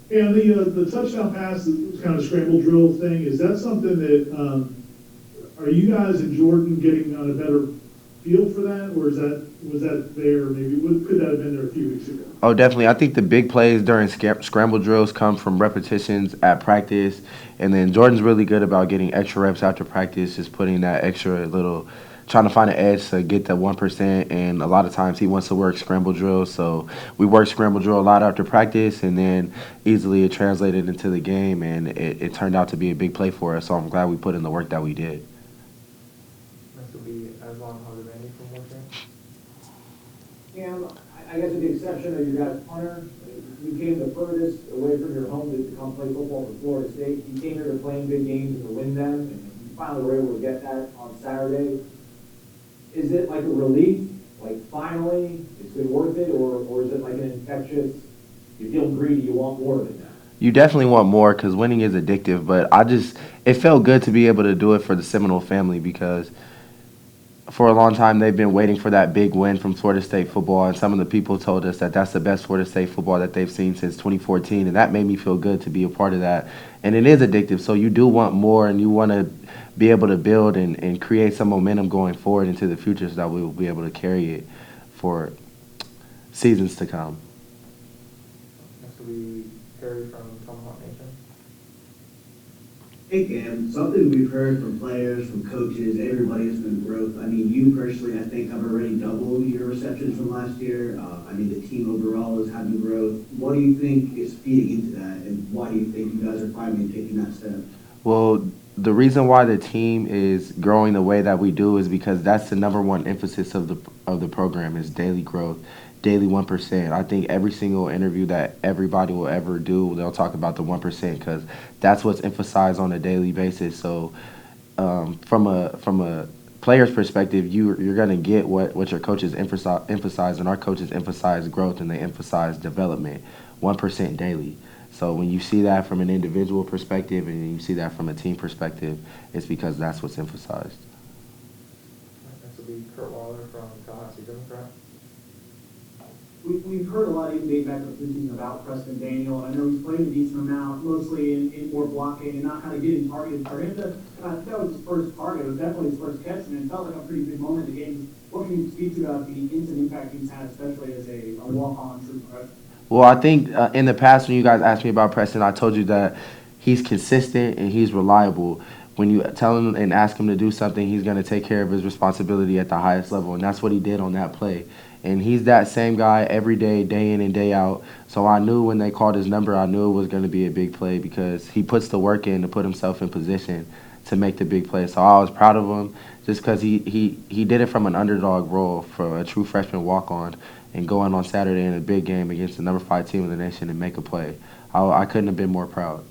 And the touchdown pass, the kind of scramble drill thing, is that something that, are you guys in Jordan getting on a better feel for that, or was that there, maybe, could that have been there a few weeks ago? Oh, definitely. I think the big plays during scramble drills come from repetitions at practice, and then Jordan's really good about getting extra reps after practice, just putting that extra little, trying to find an edge to get that 1%. And a lot of times he wants to work scramble drills, so we work scramble drill a lot after practice, and then easily it translated into the game, and it turned out to be a big play for us. So I'm glad we put in the work that we did. Next will be Aslan Hardavani from Worcester. Cam, I guess with the exception of your guys' punter, you came the furthest away from your home to come play football for Florida State. You came here to play in big games and to win them, and you finally were able to get that on Saturday. Is it like a relief, like finally, it's been worth it, or is it like an infectious, you feel greedy, you want more of it now? You definitely want more because winning is addictive, but it felt good to be able to do it for the Seminole family because for a long time they've been waiting for that big win from Florida State football, and some of the people told us that that's the best Florida State football that they've seen since 2014, and that made me feel good to be a part of that. And it is addictive, so you do want more, and you want to be able to build and create some momentum going forward into the future so that we will be able to carry it for seasons to come. Next will be Perry from Tomahawk Nation. Hey Cam, something we've heard from players, from coaches, everybody has been growth. I mean, you personally, I think, have already doubled your receptions from last year. I mean, the team overall is having growth. What do you think is feeding into that, and why do you think you guys are finally taking that step? Well, the reason why the team is growing the way that we do is because that's the number one emphasis of the program is daily growth, daily 1%. I think every single interview that everybody will ever do, they'll talk about the 1% because that's what's emphasized on a daily basis. So, from a player's perspective, you're gonna get what your coaches emphasize, and our coaches emphasize growth and they emphasize development, 1% daily. So when you see that from an individual perspective and you see that from a team perspective, it's because that's what's emphasized. Next will be Kurt Waller from Tallahassee Democrat. We've heard a lot even dating back to the season about Preston Daniel. I know he's played a decent amount, mostly in more blocking and not kind of getting targeted. For him to, I think that was his first target. It was definitely his first catch, and it felt like a pretty big moment in the game. What can you speak to about the instant impact he's had, especially as a walk-on true freshman? Well, I think in the past when you guys asked me about Preston, I told you that he's consistent and he's reliable. When you tell him and ask him to do something, he's going to take care of his responsibility at the highest level, and that's what he did on that play. And he's that same guy every day in and day out. So I knew when they called his number, I knew it was going to be a big play because he puts the work in to put himself in position to make the big play. So I was proud of him just because he did it from an underdog role for a true freshman walk-on and going on Saturday in a big game against the number 5 team in the nation and make a play. I couldn't have been more proud.